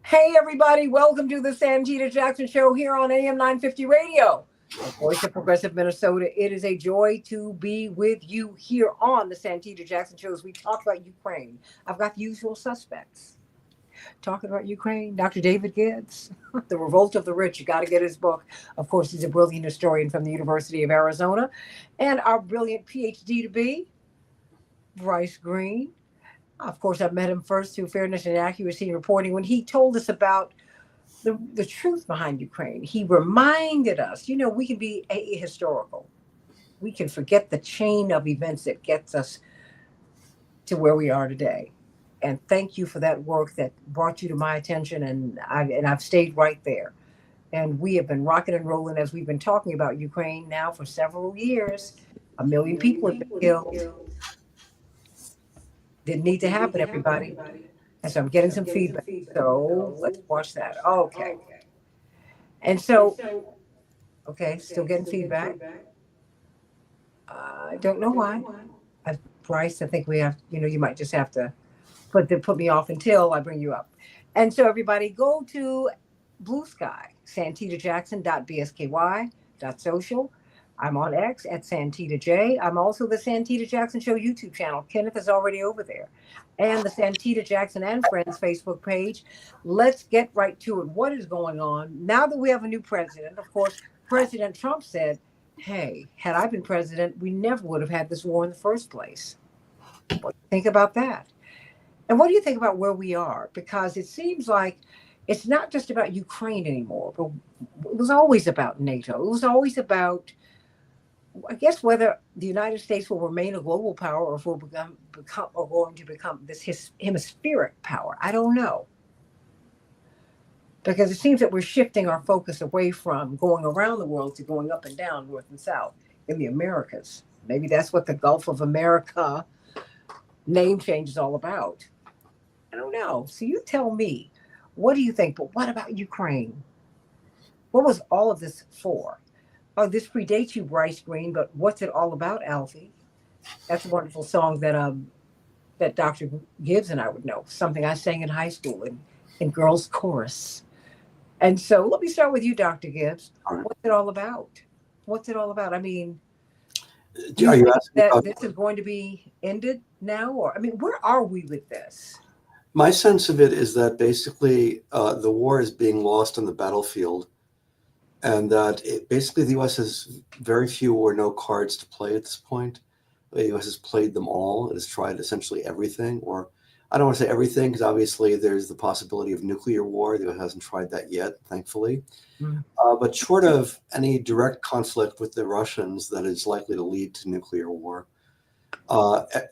Hey, everybody, welcome to the Santita Jackson Show here on AM 950 Radio, the voice of progressive Minnesota. It is a joy to be with you here on the Santita Jackson Show as we talk about Ukraine. I've got the usual suspects talking about Ukraine. Dr. David Gibbs, The Revolt of the Rich. You got to get his book. Of course, he's a brilliant historian from the University of Arizona. And our brilliant PhD to be, Bryce Green. Of course, I met him first through Fairness and Accuracy in Reporting when he told us about the truth behind Ukraine. He reminded us, we can be ahistorical. We can forget the chain of events that gets us to where we are today. And thank you for that work that brought you to my attention, and I've stayed right there. And we have been rocking and rolling as we've been talking about Ukraine now for several years. 1 million people have been killed. Didn't need to happen, everybody. And so I'm getting some feedback. So let's watch that. Okay. And so, okay, still getting feedback. I don't know why. Bryce, I think we have, you might just have to put me off until I bring you up. And so everybody go to Blue Sky, santitajackson.bsky.social. I'm on X at Santita J. I'm also the Santita Jackson Show YouTube channel. Kenneth is already over there. And the Santita Jackson and Friends Facebook page. Let's get right to it. What is going on? Now that we have a new president, of course, President Trump said, hey, had I been president, we never would have had this war in the first place. What do you think about that? And what do you think about where we are? Because it seems like it's not just about Ukraine anymore, but it was always about NATO. It was always about, I guess, whether the United States will remain a global power or if we'll become or going to become this hemispheric power. I don't know. Because it seems that we're shifting our focus away from going around the world to going up and down, north and south in the Americas. Maybe that's what the Gulf of America name change is all about. I don't know. So you tell me, what do you think? But what about Ukraine? What was all of this for? Oh, this predates you, Bryce Green, but what's it all about, Alfie? That's a wonderful song that Dr. Gibbs and I would know. Something I sang in high school in girls' chorus. And so let me start with you, Dr. Gibbs. What's it all about? What's it all about? I mean, do you think that this is going to be ended now? Or, I mean, where are we with this? My sense of it is that basically the war is being lost on the battlefield, and that basically the U.S. has very few or no cards to play at this point. The U.S. has played them all. It has tried essentially everything, or I don't want to say everything, because obviously there's the possibility of nuclear war. The U.S. hasn't tried that yet, thankfully. But short of any direct conflict with the Russians that is likely to lead to nuclear war,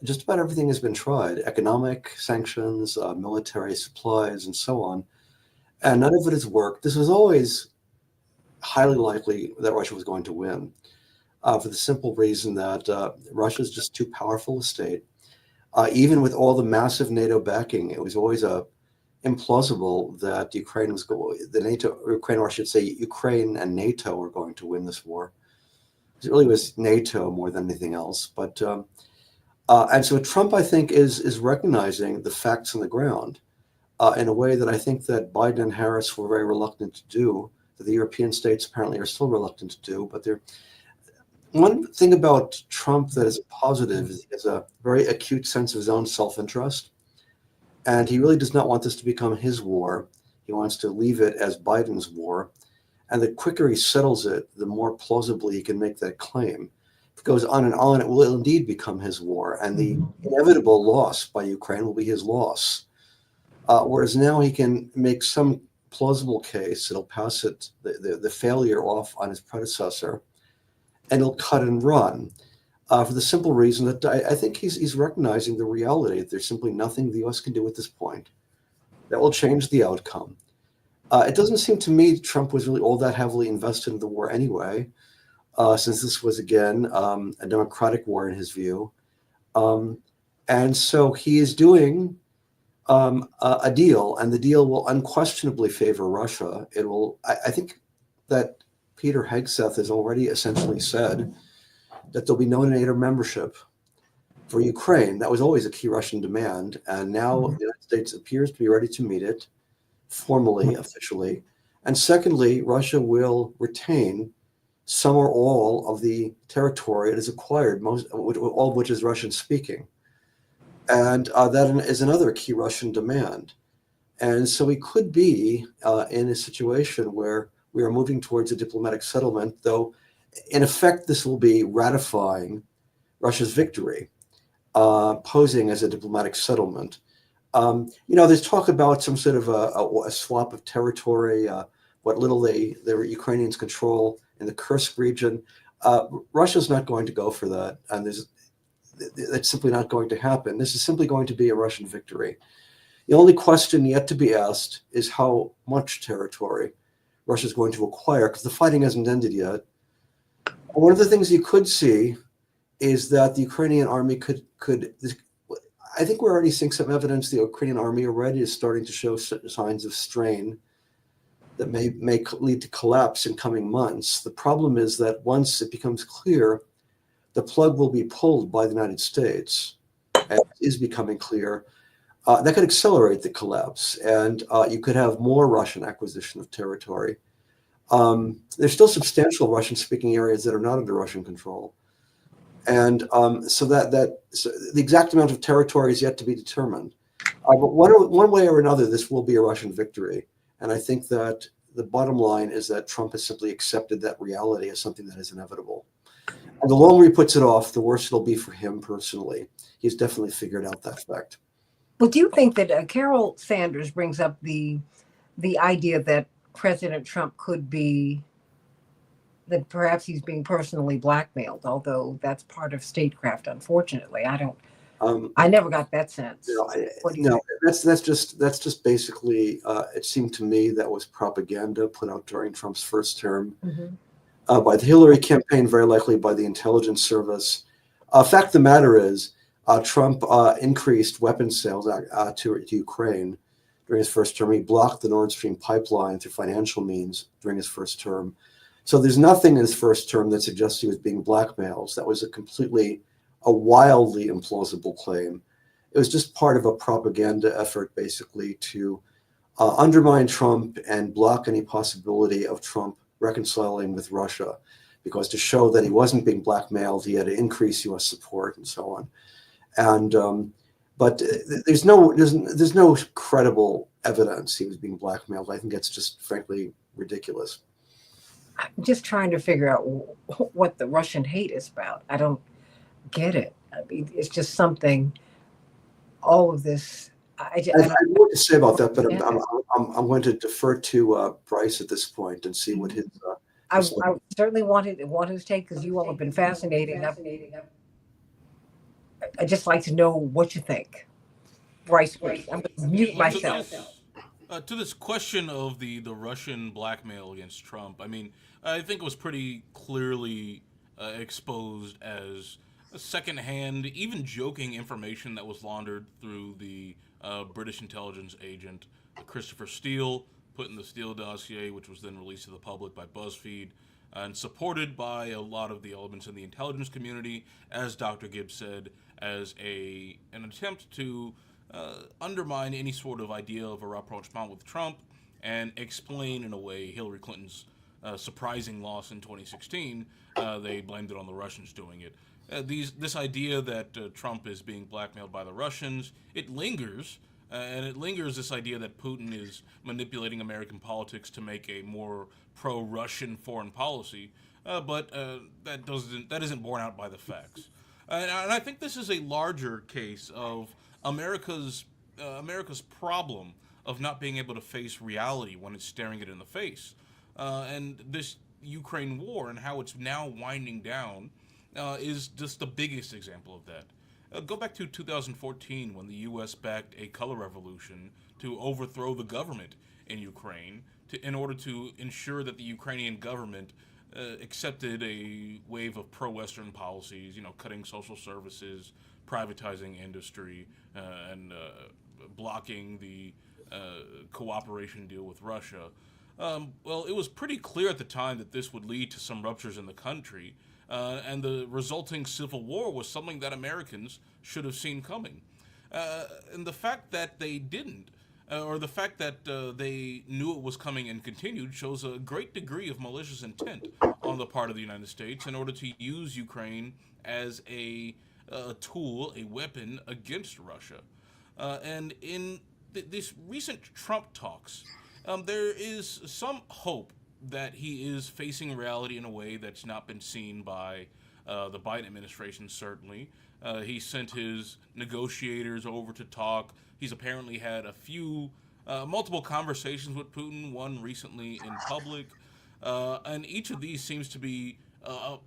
just about everything has been tried: economic sanctions, military supplies, and so on. And none of it has worked. This was always highly likely that Russia was going to win, for the simple reason that Russia is just too powerful a state. Even with all the massive NATO backing, it was always implausible that Ukraine was Ukraine, or I should say Ukraine and NATO were going to win this war. It really was NATO more than anything else. But and so Trump, I think, is recognizing the facts on the ground in a way that I think that Biden and Harris were very reluctant to do, that the European states apparently are still reluctant to do. But one thing about Trump that is positive is he has a very acute sense of his own self-interest. And he really does not want this to become his war. He wants to leave it as Biden's war. And the quicker he settles it, the more plausibly he can make that claim. If it goes on and on, it will indeed become his war. And the inevitable loss by Ukraine will be his loss. Whereas now he can make some plausible case. It'll pass the failure off on his predecessor. And he'll cut and run. For the simple reason that I think he's recognizing the reality that there's simply nothing the U.S. can do at this point that will change the outcome. It doesn't seem to me Trump was really all that heavily invested in the war anyway, since this was, again, a democratic war in his view. And so he is doing a deal, and the deal will unquestionably favor Russia. It will. I think that Peter Hegseth has already essentially said that there'll be no NATO membership for Ukraine. That was always a key Russian demand. And now the United States appears to be ready to meet it formally, officially. And secondly, Russia will retain some or all of the territory it has acquired, all of which is Russian speaking. And that is another key Russian demand. And so we could be in a situation where we are moving towards a diplomatic settlement, though in effect, this will be ratifying Russia's victory, posing as a diplomatic settlement. There's talk about some sort of a swap of territory, what little the Ukrainians control in the Kursk region. Russia's not going to go for that, and that's simply not going to happen. This is simply going to be a Russian victory. The only question yet to be asked is how much territory Russia is going to acquire, because the fighting hasn't ended yet. One of the things you could see is that the Ukrainian army could. I think we're already seeing some evidence the Ukrainian army already is starting to show signs of strain that may lead to collapse in coming months. The problem is that once it becomes clear, the plug will be pulled by the United States, and it is becoming clear. That could accelerate the collapse, and you could have more Russian acquisition of territory. There's still substantial Russian-speaking areas that are not under Russian control. And so the exact amount of territory is yet to be determined. But one way or another, this will be a Russian victory. And I think that the bottom line is that Trump has simply accepted that reality as something that is inevitable. And the longer he puts it off, the worse it'll be for him personally. He's definitely figured out that fact. Well, do you think that Carol Sanders brings up the idea that President Trump could be, that perhaps he's being personally blackmailed, although that's part of statecraft, unfortunately. I never got that sense. That's just basically, it seemed to me that was propaganda put out during Trump's first term by the Hillary campaign, very likely by the intelligence service. Fact of the matter is, Trump increased weapons sales to Ukraine during his first term. He blocked the Nord Stream pipeline through financial means during his first term. So there's nothing in his first term that suggests he was being blackmailed. That was a wildly implausible claim. It was just part of a propaganda effort, basically, to undermine Trump and block any possibility of Trump reconciling with Russia, because to show that he wasn't being blackmailed, he had to increase U.S. support and so on. And but there's no credible evidence he was being blackmailed. I think that's just frankly ridiculous. I'm just trying to figure out what the Russian hate is about. I don't get it. I mean, it's just something. All of this. I have more to say about that, but I'm going to defer to Bryce at this point and see what his. I certainly wanted his take, because you all have been fascinating. I just like to know what you think. Bryce, I'm going to mute myself. To this question of the Russian blackmail against Trump, I mean, I think it was pretty clearly exposed as a secondhand, even joking information that was laundered through the British intelligence agent Christopher Steele, put in the Steele dossier, which was then released to the public by BuzzFeed, and supported by a lot of the elements in the intelligence community, as Dr. Gibbs said, as an attempt to undermine any sort of idea of a rapprochement with Trump and explain in a way Hillary Clinton's surprising loss in 2016. They blamed it on the Russians doing it. This idea that Trump is being blackmailed by the Russians, it lingers, and it lingers this idea that Putin is manipulating American politics to make a more pro-Russian foreign policy, but that isn't borne out by the facts. And I think this is a larger case of America's problem of not being able to face reality when it's staring it in the face, and this Ukraine war and how it's now winding down is just the biggest example of that. Go back to 2014 when the U.S. backed a color revolution to overthrow the government in Ukraine in order to ensure that the Ukrainian government accepted a wave of pro-Western policies, cutting social services, privatizing industry, and blocking the cooperation deal with Russia. Well, it was pretty clear at the time that this would lead to some ruptures in the country, and the resulting civil war was something that Americans should have seen coming. And the fact that they didn't or the fact that they knew it was coming and continued shows a great degree of malicious intent on the part of the United States in order to use Ukraine as a tool, a weapon against Russia. And in these recent Trump talks, there is some hope that he is facing reality in a way that's not been seen by the Biden administration, certainly. He sent his negotiators over to talk. He's apparently had multiple conversations with Putin, one recently in public. And each of these seems to be a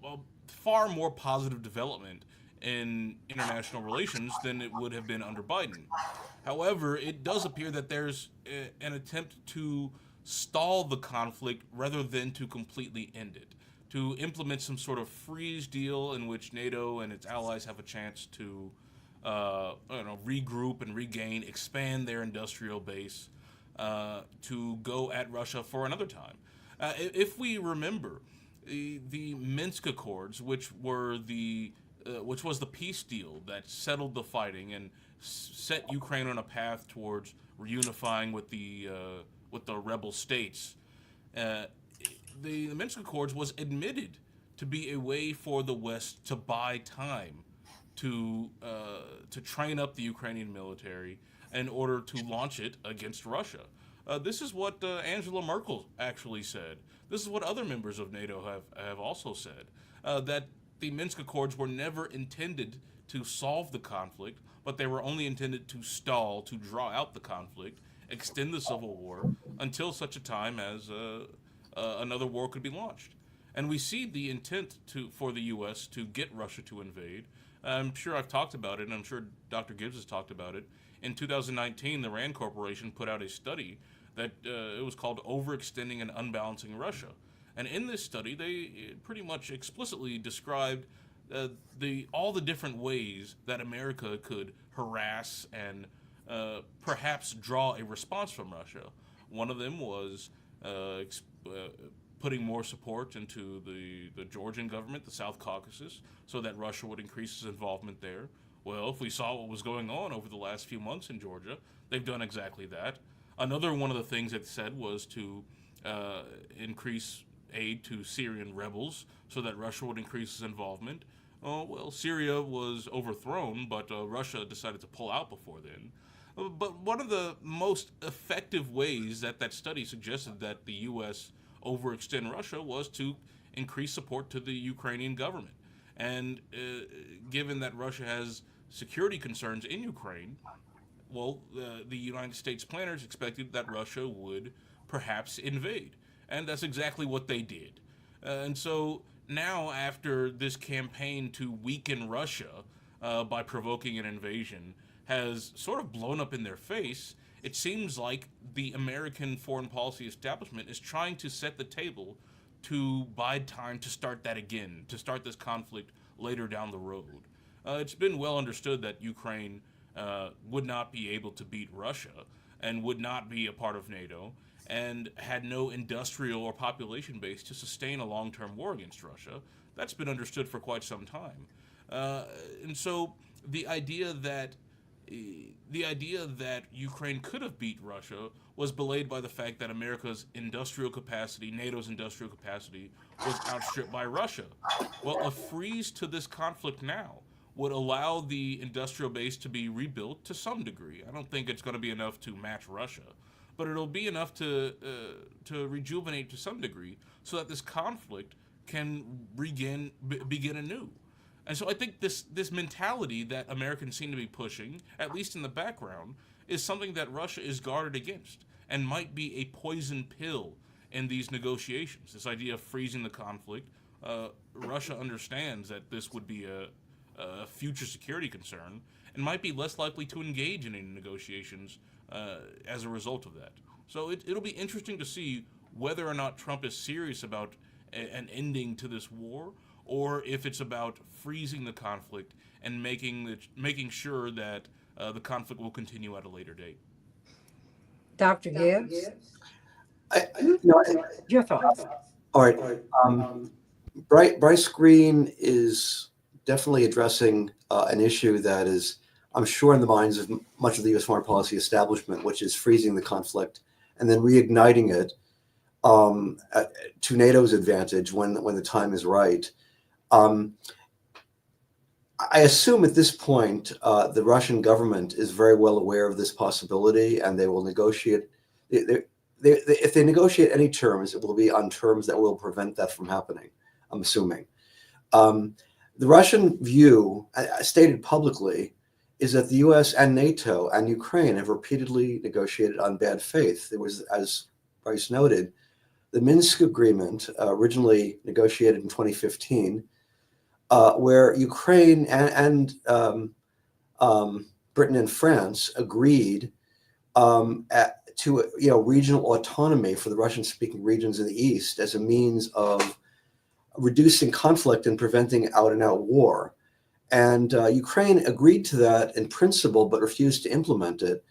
far more positive development in international relations than it would have been under Biden. However, it does appear that there's an attempt to stall the conflict rather than to completely end it, to implement some sort of freeze deal in which NATO and its allies have a chance to regroup and regain, expand their industrial base, to go at Russia for another time. If we remember, the Minsk Accords, which was the peace deal that settled the fighting and set Ukraine on a path towards reunifying with the rebel states. The Minsk Accords was admitted to be a way for the West to buy time to train up the Ukrainian military in order to launch it against Russia. This is what Angela Merkel actually said. This is what other members of NATO have also said, that the Minsk Accords were never intended to solve the conflict, but they were only intended to stall, to draw out the conflict, extend the civil war until such a time as another war could be launched. And we see the intent for the U.S. to get Russia to invade. I'm sure I've talked about it, and I'm sure Dr. Gibbs has talked about it. In 2019, the RAND Corporation put out a study that it was called Overextending and Unbalancing Russia. And in this study, they pretty much explicitly described all the different ways that America could harass and perhaps draw a response from Russia. One of them was putting more support into the Georgian government, the South Caucasus, so that Russia would increase its involvement there. Well, if we saw what was going on over the last few months in Georgia, they've done exactly that. Another one of the things it said was to increase aid to Syrian rebels so that Russia would increase its involvement. Well, Syria was overthrown, but Russia decided to pull out before then. But one of the most effective ways that study suggested that the U.S. overextend Russia was to increase support to the Ukrainian government. And given that Russia has security concerns in Ukraine, well, the United States planners expected that Russia would perhaps invade. And that's exactly what they did. And so now, after this campaign to weaken Russia by provoking an invasion has sort of blown up in their face, it seems like the American foreign policy establishment is trying to set the table to bide time to start that again, to start this conflict later down the road. It's been well understood that Ukraine would not be able to beat Russia and would not be a part of NATO and had no industrial or population base to sustain a long-term war against Russia. That's been understood for quite some time. And so the idea that Ukraine could have beat Russia was belayed by the fact that America's industrial capacity, NATO's industrial capacity, was outstripped by Russia. Well, a freeze to this conflict now would allow the industrial base to be rebuilt to some degree. I don't think it's going to be enough to match Russia, but it'll be enough to rejuvenate to some degree so that this conflict can begin anew. And so I think this mentality that Americans seem to be pushing, at least in the background, is something that Russia is guarded against and might be a poison pill in these negotiations. This idea of freezing the conflict, Russia understands that this would be a future security concern and might be less likely to engage in any negotiations as a result of that. So it'll be interesting to see whether or not Trump is serious about an ending to this war, or if it's about freezing the conflict and making sure that the conflict will continue at a later date. Dr. Gibbs, No, your thoughts? all right. Bryce Green is definitely addressing an issue that is I'm sure, in the minds of much of the U.S. foreign policy establishment, which is freezing the conflict and then reigniting it to NATO's advantage when the time is right. Um, I assume at this point the Russian government is very well aware of this possibility, and they will negotiate. If they negotiate any terms, it will be on terms that will prevent that from happening. I'm assuming. Um, the Russian view, stated publicly, is that the U.S. and NATO and Ukraine have repeatedly negotiated on bad faith. There was, as Bryce noted, the Minsk Agreement, originally negotiated in 2015, where Ukraine and Britain and France agreed to regional autonomy for the Russian-speaking regions in the East as a means of reducing conflict and preventing out-and-out war. And Ukraine agreed to that in principle, but refused to implement it.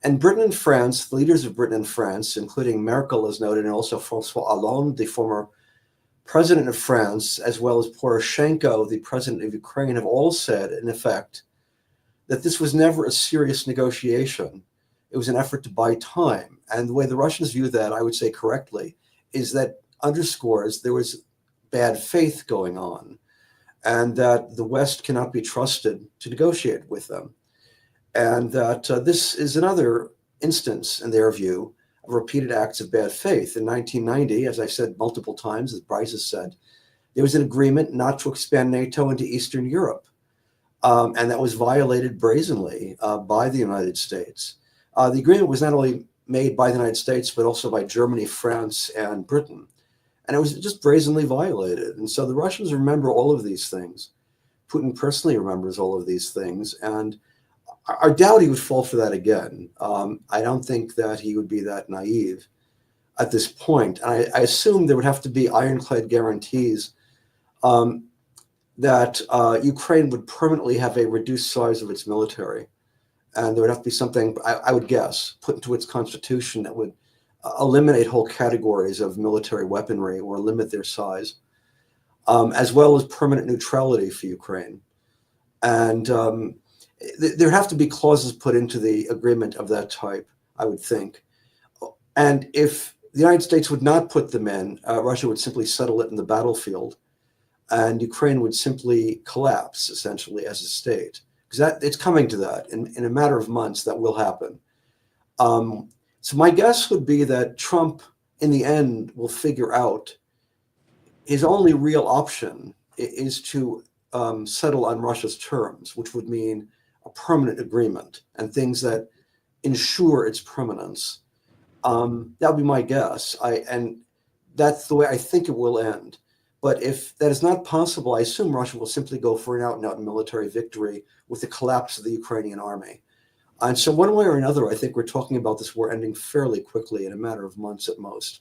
And Britain and France, the leaders of Britain and France, including Merkel, as noted, and also François Hollande, the former president of France, as well as Poroshenko, the president of Ukraine, have all said, in effect, that this was never a serious negotiation. It was an effort to buy time. And the way the Russians view that, I would say correctly, is that underscores there was bad faith going on, and that the West cannot be trusted to negotiate with them. And that this is another instance, in their view, of repeated acts of bad faith. In 1990, as I said multiple times, as Bryce has said, there was an agreement not to expand NATO into Eastern Europe. And that was violated brazenly by the United States. The agreement was not only made by the United States, but also by Germany, France, and Britain. And it was just brazenly violated. And so the Russians remember all of these things. Putin personally remembers all of these things. And I doubt he would fall for that again. I don't think that he would be that naive at this point. And I assume there would have to be ironclad guarantees that Ukraine would permanently have a reduced size of its military. And there would have to be something, I would guess, put into its constitution that would eliminate whole categories of military weaponry or limit their size, as well as permanent neutrality for Ukraine. And there have to be clauses put into the agreement of that type, I would think. And if the United States would not put them in, Russia would simply settle it in the battlefield, and Ukraine would simply collapse, essentially, as a state. Because it's coming to that. In a matter of months, that will happen. So my guess would be that Trump, in the end, will figure out his only real option is to settle on Russia's terms, which would mean a permanent agreement and things that ensure its permanence. That would be my guess. And that's the way I think it will end. But if that is not possible, I assume Russia will simply go for an out-and-out military victory with the collapse of the Ukrainian army. And so one way or another, I think we're talking about this war ending fairly quickly in a matter of months at most.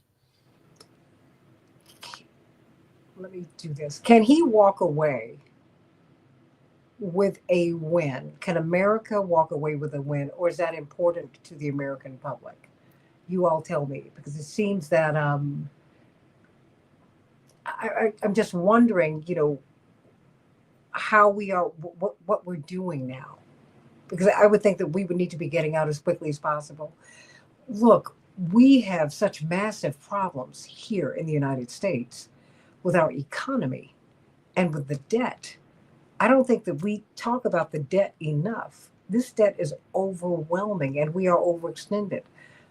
Let me do this. Can he walk away with a win? Can America walk away with a win, or is that important to the American public? You all tell me, because it seems that I'm just wondering, how we are, what we're doing now, because I would think that we would need to be getting out as quickly as possible. Look, we have such massive problems here in the United States with our economy and with the debt. I don't think that we talk about the debt enough. This debt is overwhelming, and we are overextended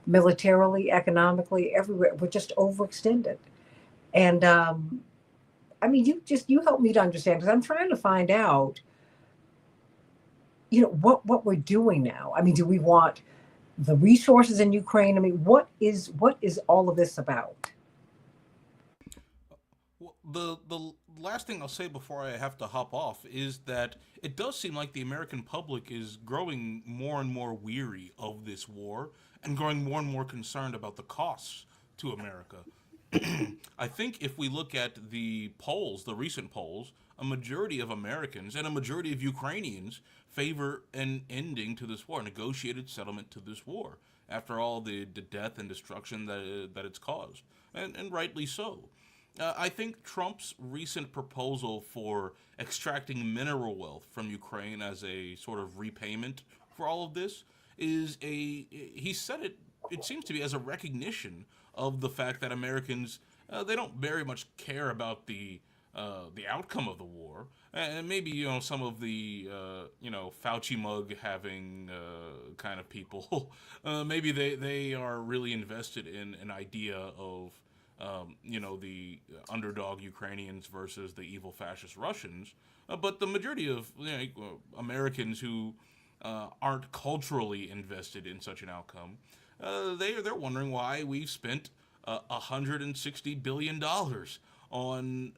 militarily, economically, everywhere. We're just overextended. And you help me to understand, because I'm trying to find out, what we're doing now. I mean, do we want the resources in Ukraine? I mean, what is all of this about? Well, the last thing I'll say before I have to hop off is that it does seem like the American public is growing more and more weary of this war and growing more and more concerned about the costs to America. I think if we look at the polls, the recent polls, a majority of Americans and a majority of Ukrainians favor an ending to this war, a negotiated settlement to this war, after all the death and destruction that it's caused, and rightly so. I think Trump's recent proposal for extracting mineral wealth from Ukraine as a sort of repayment for all of this is he said it, it seems to be as a recognition of the fact that Americans, they don't very much care about the outcome of the war, and maybe some of the Fauci mug having kind of people, maybe they are really invested in an idea of the underdog Ukrainians versus the evil fascist Russians. But the majority of Americans who aren't culturally invested in such an outcome, they're wondering why we've spent $160 billion on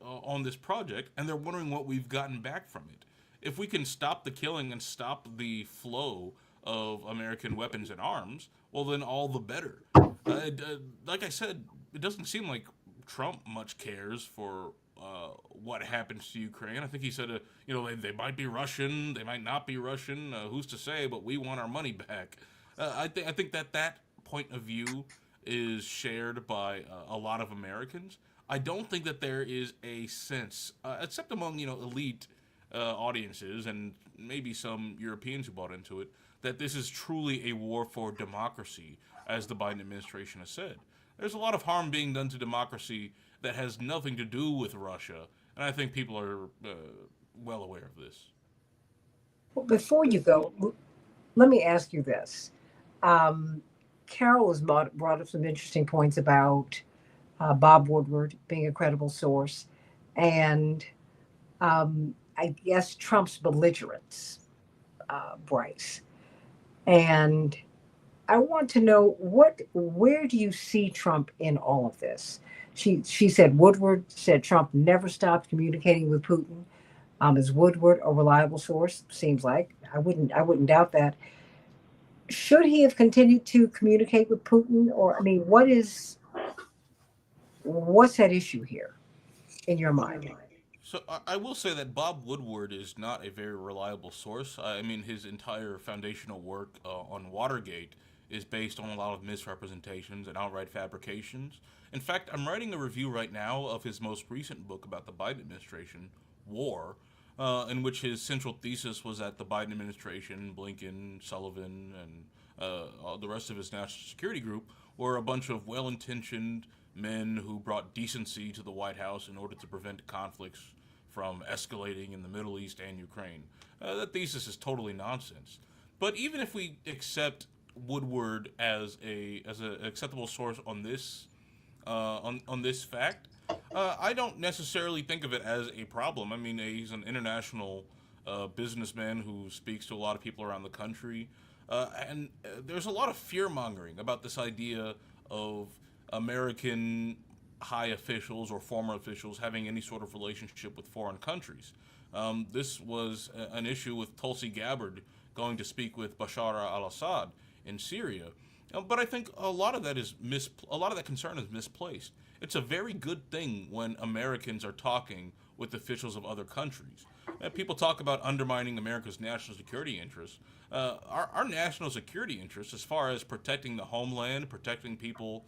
on this project, and they're wondering what we've gotten back from it. If we can stop the killing and stop the flow of American weapons and arms, well, then all the better. Like I said, it doesn't seem like Trump much cares for what happens to Ukraine. I think he said, they might be Russian, they might not be Russian. Who's to say? But we want our money back. I think that point of view is shared by a lot of Americans. I don't think that there is a sense, except among elite audiences and maybe some Europeans who bought into it, that this is truly a war for democracy, as the Biden administration has said. There's a lot of harm being done to democracy that has nothing to do with Russia, and I think people are well aware of this. Well, before you go, let me ask you this. Um, Carol has brought up some interesting points about Bob Woodward being a credible source, and I guess Trump's belligerence, Bryce. And I want to know where do you see Trump in all of this? She said Woodward said Trump never stopped communicating with Putin. Is Woodward a reliable source? Seems like I wouldn't doubt that. Should he have continued to communicate with Putin, or I mean, what's at issue here in your mind? So I will say that Bob Woodward is not a very reliable source. I mean, his entire foundational work on Watergate is based on a lot of misrepresentations and outright fabrications. In fact, I'm writing a review right now of his most recent book about the Biden administration, War, in which his central thesis was that the Biden administration, Blinken, Sullivan, and all the rest of his national security group were a bunch of well intentioned men who brought decency to the White House in order to prevent conflicts from escalating in the Middle East and Ukraine. That thesis is totally nonsense. But even if we accept Woodward as an acceptable source on this on this fact, I don't necessarily think of it as a problem. I mean, he's an international businessman who speaks to a lot of people around the country, and there's a lot of fear mongering about this idea of American high officials or former officials having any sort of relationship with foreign countries. This was an issue with Tulsi Gabbard going to speak with Bashar al-Assad in Syria. But I think a lot of that a lot of that concern is misplaced. It's a very good thing when Americans are talking with officials of other countries. People talk about undermining America's national security interests. Our national security interests, as far as protecting the homeland, protecting people's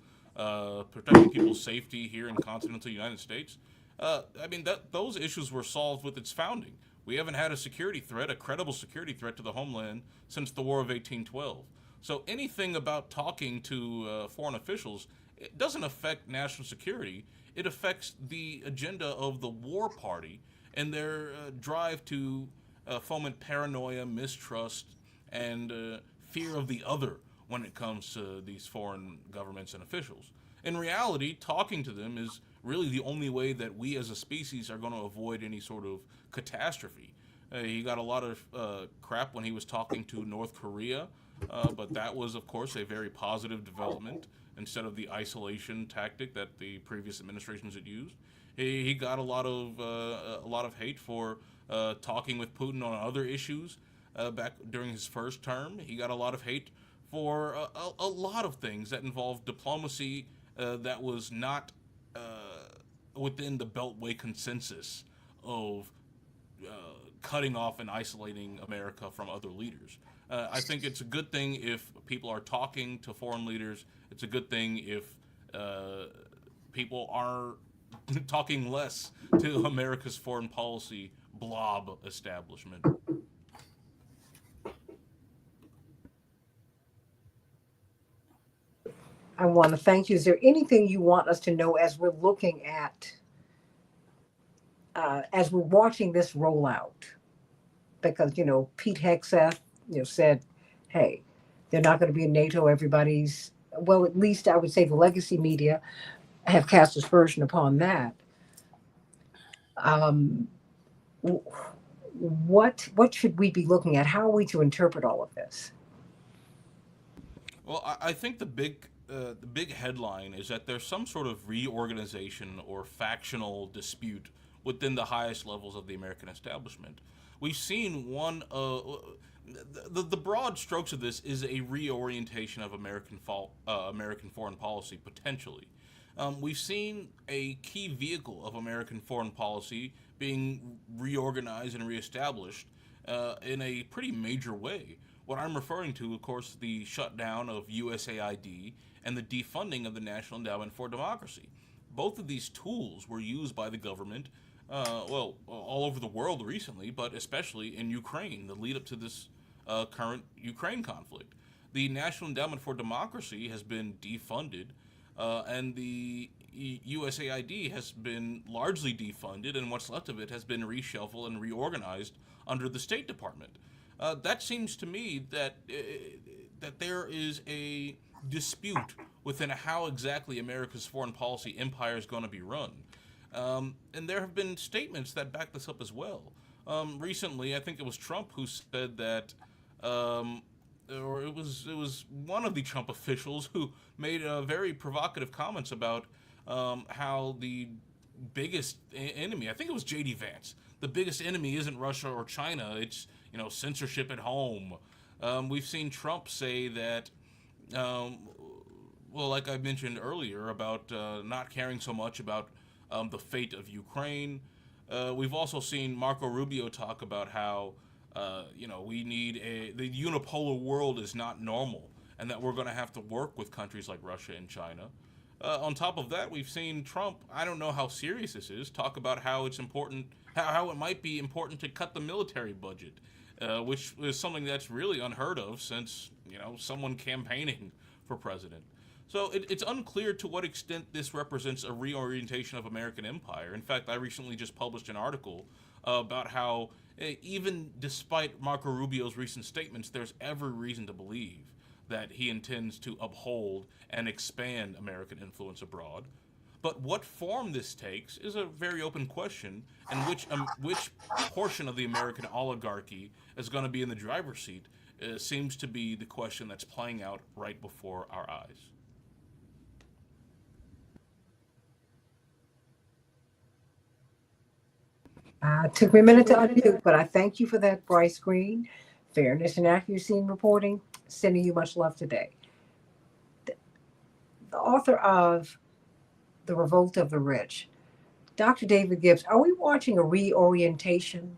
safety here in continental United States. I mean, those issues were solved with its founding. We haven't had a security threat, a credible security threat to the homeland since the War of 1812. So anything about talking to foreign officials, it doesn't affect national security. It affects the agenda of the war party and their drive to foment paranoia, mistrust, and fear of the other when it comes to these foreign governments and officials. In reality, talking to them is really the only way that we as a species are going to avoid any sort of catastrophe. He got a lot of crap when he was talking to North Korea, but that was, of course, a very positive development instead of the isolation tactic that the previous administrations had used. He got a lot of hate for talking with Putin on other issues back during his first term. He got a lot of hate for a lot of things that involved diplomacy that was not within the Beltway consensus of cutting off and isolating America from other leaders. I think it's a good thing if people are talking to foreign leaders. It's a good thing if people are talking less to America's foreign policy blob establishment. I want to thank you. Is there anything you want us to know as we're looking at, as we're watching this roll out? Because, Pete Hegseth, said, hey, they're not going to be in NATO. Everybody's, well, at least I would say the legacy media have cast aspersion upon that. Um, what should we be looking at? How are we to interpret all of this? Well, I think the big headline is that there's some sort of reorganization or factional dispute within the highest levels of the American establishment. We've seen the broad strokes of this is a reorientation of American foreign policy potentially. We've seen a key vehicle of American foreign policy being reorganized and reestablished in a pretty major way. What I'm referring to, of course, the shutdown of USAID and the defunding of the National Endowment for Democracy. Both of these tools were used by the government, all over the world recently, but especially in Ukraine, the lead up to this current Ukraine conflict. The National Endowment for Democracy has been defunded, and the USAID has been largely defunded, and what's left of it has been reshuffled and reorganized under the State Department. That seems to me that there is a dispute within how exactly America's foreign policy empire is going to be run. And there have been statements that back this up as well. Recently, I think it was Trump who said that, or it was one of the Trump officials who made very provocative comments about how the biggest enemy, I think it was J.D. Vance, the biggest enemy isn't Russia or China, it's censorship at home. We've seen Trump say that, like I mentioned earlier, about not caring so much about the fate of Ukraine. We've also seen Marco Rubio talk about how we need the unipolar world is not normal, and that we're going to have to work with countries like Russia and China. On top of that, we've seen Trump, I don't know how serious this is, talk about how it's important, how it might be important to cut the military budget, which is something that's really unheard of since, someone campaigning for president. So it's unclear to what extent this represents a reorientation of American empire. In fact, I recently just published an article about how, even despite Marco Rubio's recent statements, there's every reason to believe that he intends to uphold and expand American influence abroad. But what form this takes is a very open question, and which portion of the American oligarchy is going to be in the driver's seat seems to be the question that's playing out right before our eyes. Took me a minute to unmute, but I thank you for that, Bryce Green. Fairness and accuracy in reporting. Sending you much love today. The author of The Revolt of the Rich, Dr. David Gibbs, are we watching a reorientation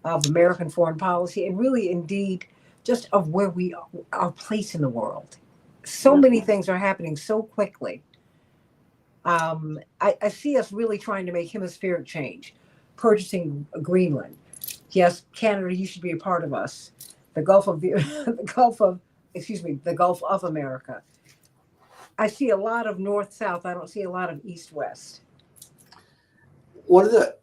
of American foreign policy and really indeed just of where we are, our place in the world? So many things are happening so quickly. I see us really trying to make hemispheric change, purchasing Greenland. Yes, Canada, you should be a part of us. The Gulf of the Gulf of America. I see a lot of north-south. I don't see a lot of east-west. One of the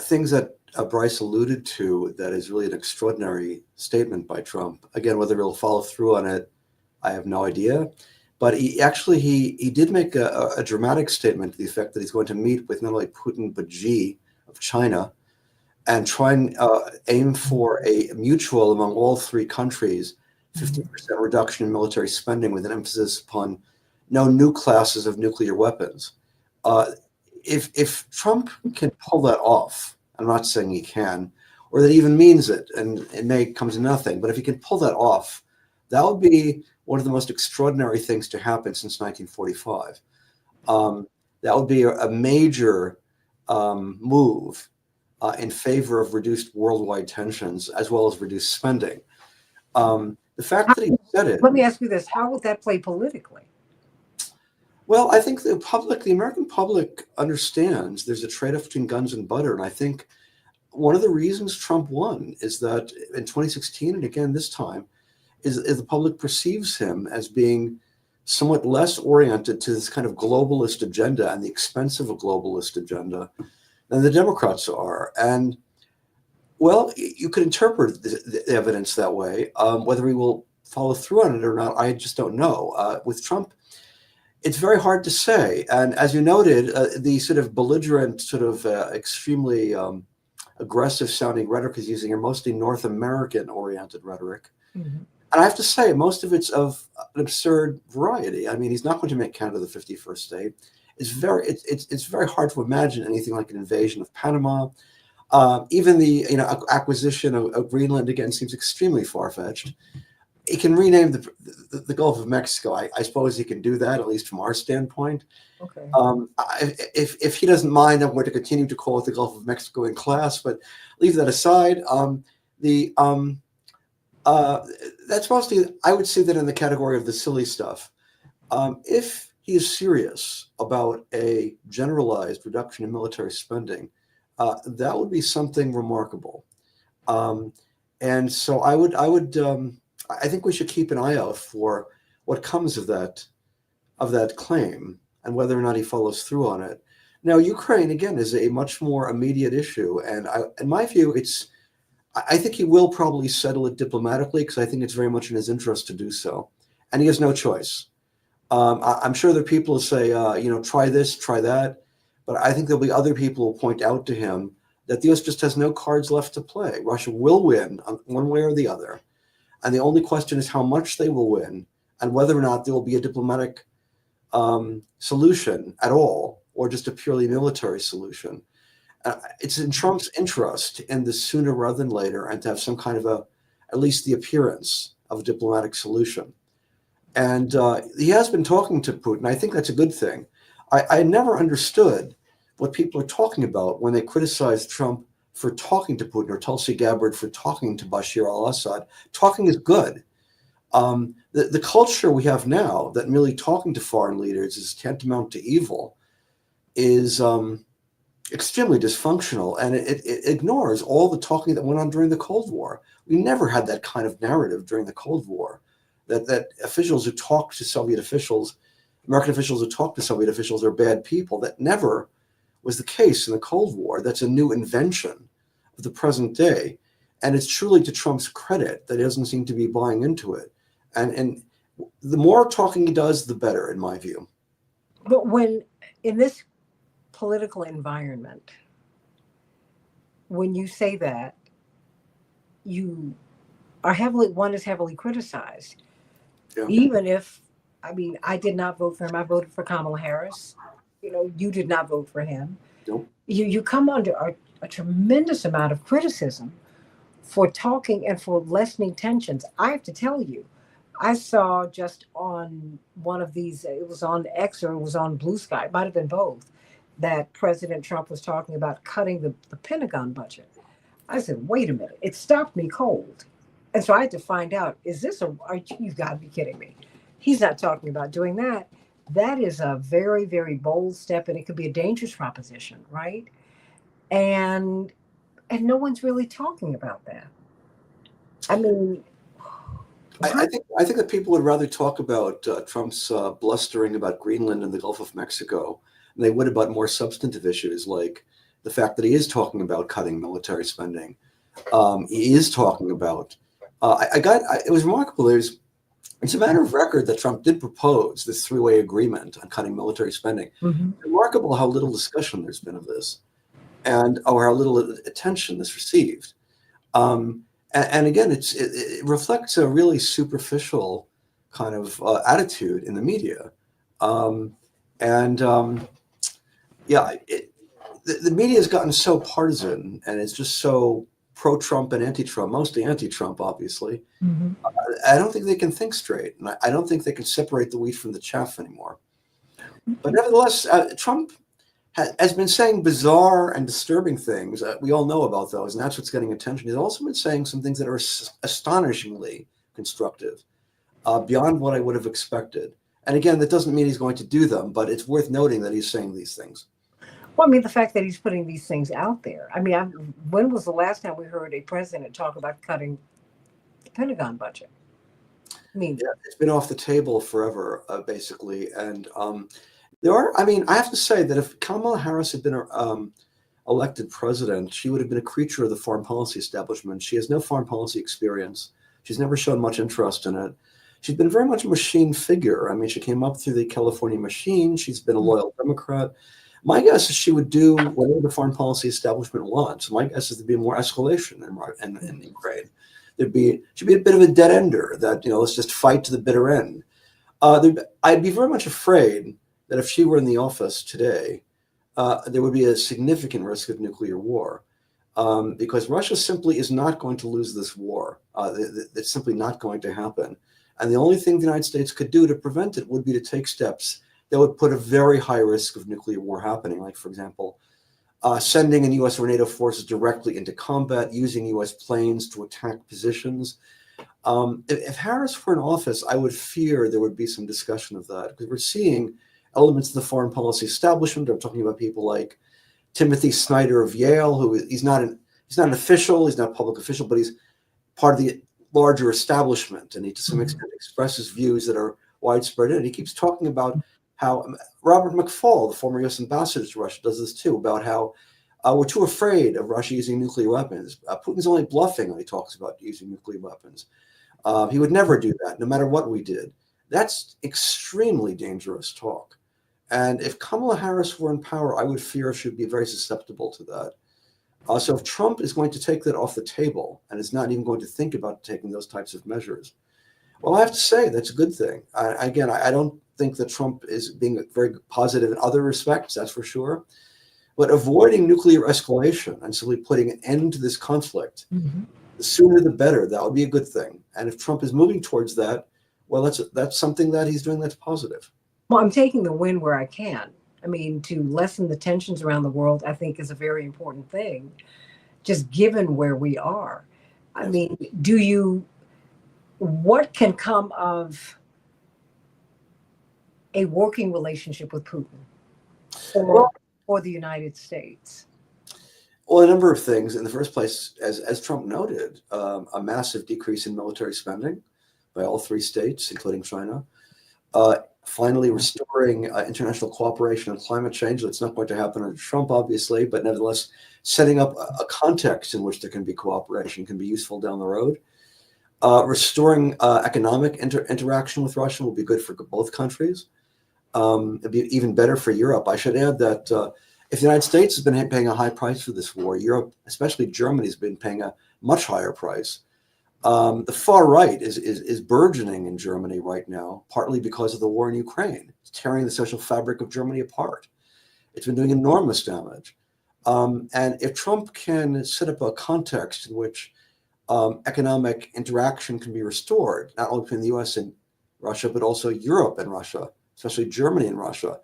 things that Bryce alluded to that is really an extraordinary statement by Trump. Again, whether he'll follow through on it, I have no idea. But he did make a dramatic statement to the effect that he's going to meet with not only Putin but Xi of China and try and aim for a mutual among all three countries 50% reduction in military spending with an emphasis upon no new classes of nuclear weapons. If Trump can pull that off, I'm not saying he can, or that he even means it, and it may come to nothing, but if he can pull that off, that would be one of the most extraordinary things to happen since 1945. That would be a major move in favor of reduced worldwide tensions as well as reduced spending. The fact that he said it. Let me ask you this: how would that play politically? Well, I think the American public understands there's a trade-off between guns and butter, and I think one of the reasons Trump won is that in 2016 and again this time is the public perceives him as being somewhat less oriented to this kind of globalist agenda and the expense of a globalist agenda than the Democrats are. And well, you could interpret the evidence that way. Whether he will follow through on it or not, I just don't know. With Trump, it's very hard to say. And as you noted, the sort of belligerent, sort of extremely aggressive sounding rhetoric he's using are mostly North American oriented rhetoric. Mm-hmm. And I have to say, most of it's of an absurd variety. I mean, he's not going to make Canada the 51st state. It's very hard to imagine anything like an invasion of Panama. Even the acquisition of Greenland again seems extremely far-fetched. He can rename the Gulf of Mexico. I suppose he can do that, at least from our standpoint. Okay. If he doesn't mind, I'm going to continue to call it the Gulf of Mexico in class, but leave that aside. That's mostly, I would say that in the category of the silly stuff. If he is serious about a generalized reduction in military spending, that would be something remarkable. And so I think we should keep an eye out for what comes of that claim and whether or not he follows through on it. Now, Ukraine again is a much more immediate issue, and in my view, I think he will probably settle it diplomatically because I think it's very much in his interest to do so, and he has no choice. I'm sure there are people who say, try this, try that, but I think there'll be other people who point out to him that the U.S. just has no cards left to play. Russia will win one way or the other, and the only question is how much they will win and whether or not there will be a diplomatic solution at all or just a purely military solution. It's in Trump's interest in this sooner rather than later and to have some kind of at least the appearance of a diplomatic solution. And he has been talking to Putin. I think that's a good thing. I never understood what people are talking about when they criticize Trump for talking to Putin or Tulsi Gabbard for talking to Bashar al-Assad. Talking is good. The culture we have now that merely talking to foreign leaders is tantamount to evil is extremely dysfunctional, and it ignores all the talking that went on during the Cold War. We never had that kind of narrative during the Cold War, that officials who talked to Soviet officials, American officials who talked to Soviet officials are bad people. That never was the case in the Cold War. That's a new invention of the present day, and it's truly to Trump's credit that he doesn't seem to be buying into it. And the more talking he does, the better, in my view. But when in this political environment, when you say that, you are one is heavily criticized. Yeah. Even if, I did not vote for him. I voted for Kamala Harris. You did not vote for him. Nope. You come under a tremendous amount of criticism for talking and for lessening tensions. I have to tell you, I saw just on one of these, it was on X or it was on Blue Sky, it might have been both, that President Trump was talking about cutting the Pentagon budget. I said, wait a minute, it stopped me cold. And so I had to find out, you've got to be kidding me. He's not talking about doing that. That is a very, very bold step, and it could be a dangerous proposition, right? And no one's really talking about that. I think that people would rather talk about Trump's blustering about Greenland and the Gulf of Mexico than they would about more substantive issues like the fact that he is talking about cutting military spending. He is talking about. It was remarkable. It's a matter of record that Trump did propose this three-way agreement on cutting military spending. Mm-hmm. Remarkable how little discussion there's been of this, or how little attention this received. And again, it reflects a really superficial kind of attitude in the media. The media has gotten so partisan, and it's just so pro-Trump and anti-Trump, mostly anti-Trump, obviously. Mm-hmm. I don't think they can think straight, and I don't think they can separate the wheat from the chaff anymore. But nevertheless, Trump has been saying bizarre and disturbing things. We all know about those, and that's what's getting attention. He's also been saying some things that are astonishingly constructive, beyond what I would have expected. And again, that doesn't mean he's going to do them, but it's worth noting that he's saying these things. Well, I mean, the fact that he's putting these things out there. I mean, when was the last time we heard a president talk about cutting the Pentagon budget? I mean, Yeah, it's been off the table forever, basically. And there are, I mean, I have to say that if Kamala Harris had been elected president, she would have been a creature of the foreign policy establishment. She has no foreign policy experience. She's never shown much interest in it. She's been very much a machine figure. I mean, she came up through the California machine. She's been a loyal Democrat. My guess is she would do whatever the foreign policy establishment wants. My guess is there'd be more escalation in Ukraine. Should be a bit of a dead ender that, let's just fight to the bitter end. I'd be very much afraid that if she were in the office today, there would be a significant risk of nuclear war, because Russia simply is not going to lose this war. It's simply not going to happen. And the only thing the United States could do to prevent it would be to take steps that would put a very high risk of nuclear war happening. Like, for example, sending in U.S. or NATO forces directly into combat, using U.S. planes to attack positions. If Harris were in office, I would fear there would be some discussion of that, because we're seeing elements of the foreign policy establishment. I'm talking about people like Timothy Snyder of Yale, who he's not an official, he's not a public official, but he's part of the larger establishment, and he to some extent expresses views that are widespread in it. He keeps talking about how Robert McFall, the former U.S. ambassador to Russia, does this too, about how we're too afraid of Russia using nuclear weapons. Putin's only bluffing when he talks about using nuclear weapons. He would never do that, no matter what we did. That's extremely dangerous talk. And if Kamala Harris were in power, I would fear she'd be very susceptible to that. So if Trump is going to take that off the table and is not even going to think about taking those types of measures, well, I have to say that's a good thing. Again, I don't think that Trump is being very positive in other respects, that's for sure. But avoiding nuclear escalation and simply putting an end to this conflict, the sooner the better. That would be a good thing. And if Trump is moving towards that, well, that's something that he's doing that's positive. Well, I'm taking the win where I can. I mean, to lessen the tensions around the world, I think is a very important thing, just given where we are. I mean, what can come of a working relationship with Putin or the United States? Well, a number of things. In the first place, as Trump noted, a massive decrease in military spending by all three states, including China. Finally, restoring international cooperation on climate change. That's not going to happen under Trump, obviously, but nevertheless, setting up a context in which there can be cooperation can be useful down the road. Restoring economic interaction with Russia will be good for both countries. It'd be even better for Europe. I should add that if the United States has been paying a high price for this war, Europe, especially Germany, has been paying a much higher price. The far right is burgeoning in Germany right now, partly because of the war in Ukraine. It's tearing the social fabric of Germany apart. It's been doing enormous damage. And if Trump can set up a context in which economic interaction can be restored, not only between the US and Russia, but also Europe and Russia, especially Germany and Russia,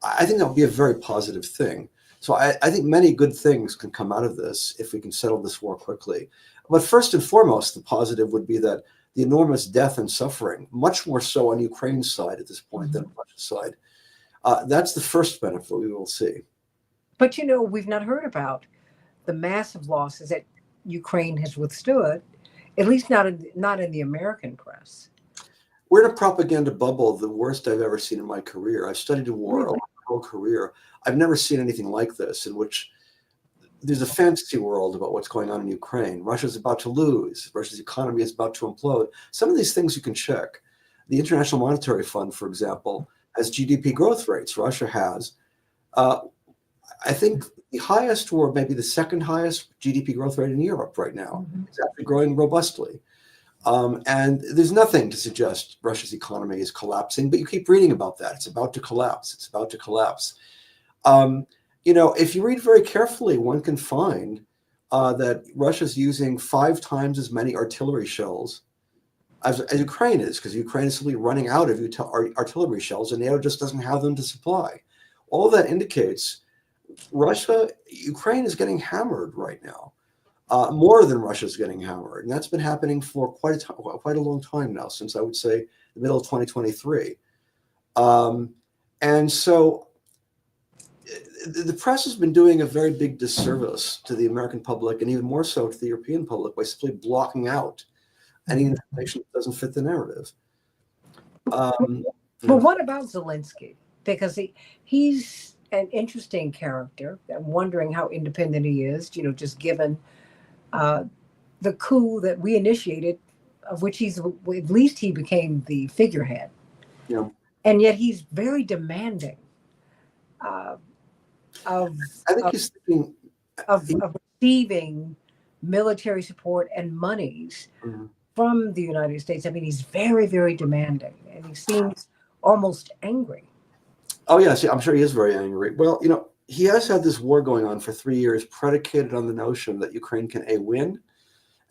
I think that would be a very positive thing. So I think many good things can come out of this if we can settle this war quickly. But first and foremost, the positive would be that the enormous death and suffering, much more so on Ukraine's side at this point than on Russia's side, that's the first benefit we will see. But, we've not heard about the massive losses that Ukraine has withstood, at least not in the American press. We're in a propaganda bubble, the worst I've ever seen in my career. I've studied the war my whole career. I've never seen anything like this, in which there's a fantasy world about what's going on in Ukraine. Russia's about to lose. Russia's economy is about to implode. Some of these things you can check. The International Monetary Fund, for example, has GDP growth rates. Russia has. I think the highest, or maybe the second highest GDP growth rate in Europe right now. It's actually growing robustly. And there's nothing to suggest Russia's economy is collapsing, but you keep reading about that. It's about to collapse. It's about to collapse. If you read very carefully, one can find that Russia's using 5 times as many artillery shells as Ukraine is, because Ukraine is simply running out of artillery shells, and NATO just doesn't have them to supply. All of that indicates Ukraine is getting hammered right now, more than Russia's getting hammered, and that's been happening for quite a long time now, since I would say the middle of 2023. Um, and so the press has been doing a very big disservice to the American public and even more so to the European public by simply blocking out any information that doesn't fit the narrative. But what about Zelensky? Because he's an interesting character. I'm wondering how independent he is, just given uh, the coup that we initiated, of which at least he became the figurehead. Yeah. And yet he's very demanding uh, of, I think of, he's thinking. of receiving military support and monies from the United States. I mean, he's very, very demanding, and he seems almost angry. Oh, yes, I'm sure he is very angry. Well, he has had this war going on for 3 years, predicated on the notion that Ukraine can A, win,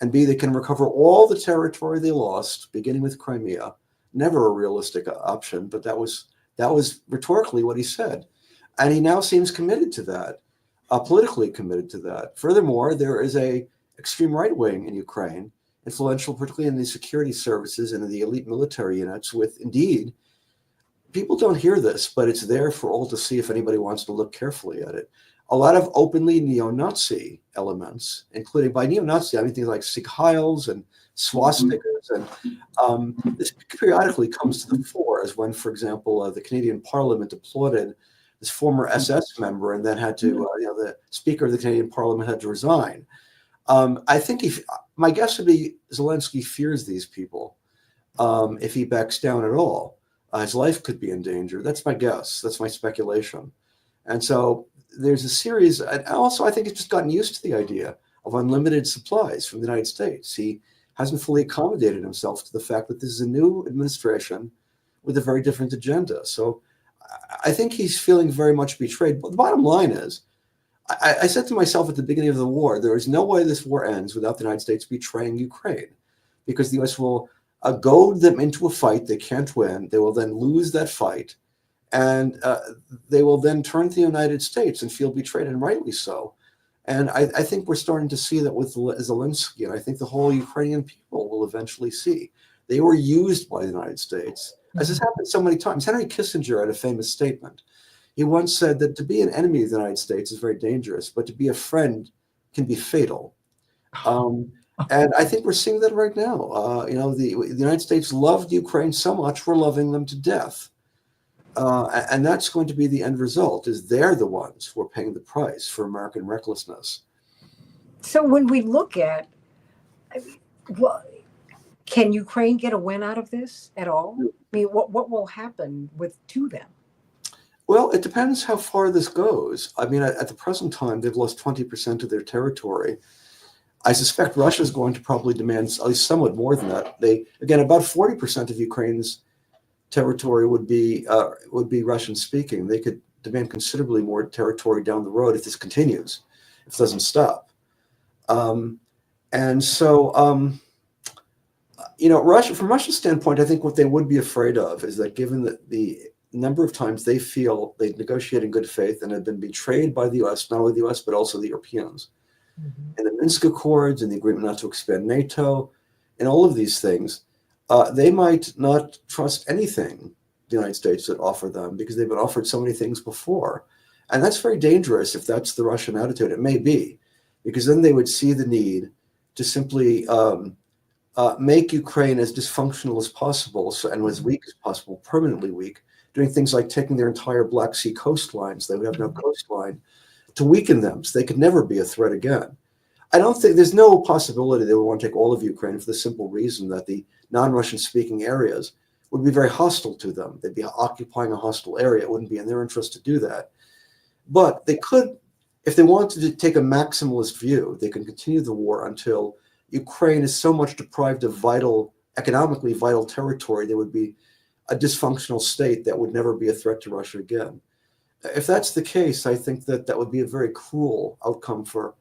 and B, they can recover all the territory they lost, beginning with Crimea. Never a realistic option, but that was rhetorically what he said. And he now seems committed to that, politically committed to that. Furthermore, there is a extreme right wing in Ukraine, influential particularly in the security services and in the elite military units, with indeed, people don't hear this, but it's there for all to see if anybody wants to look carefully at it. A lot of openly neo-Nazi elements, including by neo-Nazi, I mean things like Sieg Heils and swastikas, and this periodically comes to the fore, as when, for example, the Canadian Parliament applauded this former SS member, and then had to, the Speaker of the Canadian Parliament had to resign. I think my guess would be Zelensky fears these people if he backs down at all. His life could be in danger. That's my guess. That's my speculation. And so there's a series, and also I think he's just gotten used to the idea of unlimited supplies from the United States. He hasn't fully accommodated himself to the fact that this is a new administration with a very different agenda. So I think he's feeling very much betrayed. But the bottom line is, I said to myself at the beginning of the war, there is no way this war ends without the United States betraying Ukraine, because the U.S. will goad them into a fight they can't win. They will then lose that fight, and they will then turn to the United States and feel betrayed, and rightly so. And I think we're starting to see that with Zelensky, and I think the whole Ukrainian people will eventually see. They were used by the United States, as has happened so many times. Henry Kissinger had a famous statement. He once said that to be an enemy of the United States is very dangerous, but to be a friend can be fatal. And I think we're seeing that right now. The United States loved Ukraine so much, we're loving them to death. And that's going to be the end result, is they're the ones who are paying the price for American recklessness. So when we look at, well, can Ukraine get a win out of this at all? I mean, what will happen to them? Well, it depends how far this goes. I mean, at the present time, they've lost 20% of their territory. I suspect Russia is going to probably demand at least somewhat more than that. About 40% of Ukraine's territory would be Russian speaking. They could demand considerably more territory down the road if this continues, if it doesn't stop. Russia, from Russia's standpoint, I think what they would be afraid of is that, given that the number of times they feel they've negotiated in good faith and have been betrayed by the U.S., not only the U.S., but also the Europeans, and the Minsk Accords and the agreement not to expand NATO, and all of these things, they might not trust anything the United States would offer them, because they've been offered so many things before. And that's very dangerous if that's the Russian attitude. It may be, because then they would see the need to simply make Ukraine as dysfunctional as possible, and as weak as possible, permanently weak, doing things like taking their entire Black Sea coastlines, they would have no coastline, to weaken them so they could never be a threat again. I don't think there's no possibility they would want to take all of Ukraine, for the simple reason that the non-Russian speaking areas would be very hostile to them. They'd be occupying a hostile area. It wouldn't be in their interest to do that. But they could, if they wanted to take a maximalist view, they can continue the war until Ukraine is so much deprived of economically vital territory, there would be a dysfunctional state that would never be a threat to Russia again. If that's the case, I think that would be a very cruel outcome for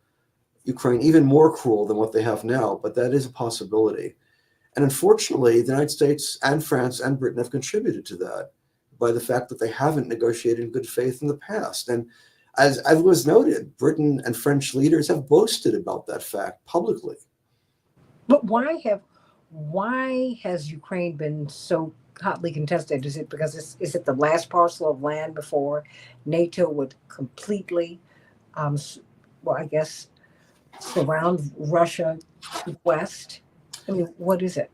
Ukraine, even more cruel than what they have now, but that is a possibility. And unfortunately, the United States and France and Britain have contributed to that by the fact that they haven't negotiated in good faith in the past. And as was noted, Britain and French leaders have boasted about that fact publicly. But why has Ukraine been so hotly contested? Is it because is it the last parcel of land before NATO would completely, um, s- well, I guess, surround Russia to the west? I mean, what is it?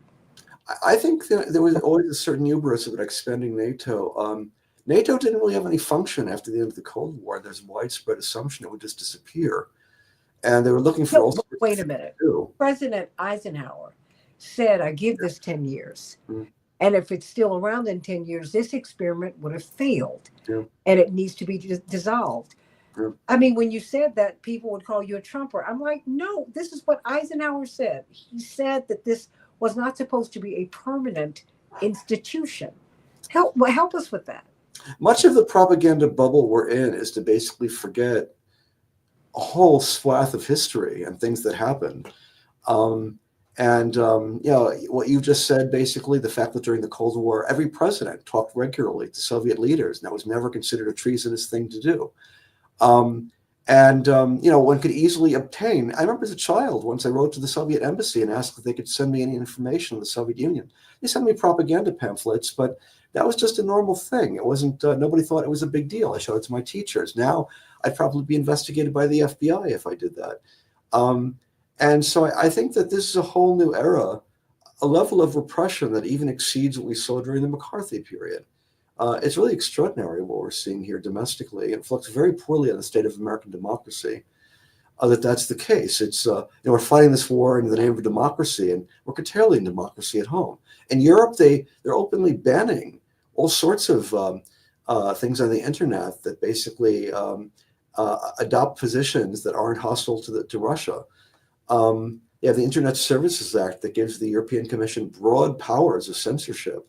I think that there was always a certain hubris about expanding NATO. NATO didn't really have any function after the end of the Cold War. There's a widespread assumption it would just disappear. And they were looking for No, all but sorts of wait a things minute. to do. President Eisenhower said, I give this 10 years. Mm, And if it's still around in 10 years, this experiment would have failed yeah, and it needs to be dissolved. yeah. I mean, when you said that, people would call you a Trumper. I'm like, no, this is what Eisenhower said. He said that this was not supposed to be a permanent institution. Help us with that. Much of the propaganda bubble we're in is to basically forget a whole swath of history and things that happened. Um, what you just said, basically, the fact that during the Cold War, every president talked regularly to Soviet leaders, and that was never considered a treasonous thing to do. One could easily obtain. I remember as a child, once I wrote to the Soviet embassy and asked if they could send me any information on the Soviet Union. They sent me propaganda pamphlets, but that was just a normal thing. It wasn't, nobody thought it was a big deal. I showed it to my teachers. Now I'd probably be investigated by the FBI if I did that. And so I think that this is a whole new era, a level of repression that even exceeds what we saw during the McCarthy period. It's really extraordinary what we're seeing here domestically. It reflects very poorly on the state of American democracy. That's the case. We're fighting this war in the name of democracy, and we're curtailing democracy at home. In Europe, they're openly banning all sorts of things on the internet that basically adopt positions that aren't hostile to Russia. You have the Internet Services Act that gives the European Commission broad powers of censorship.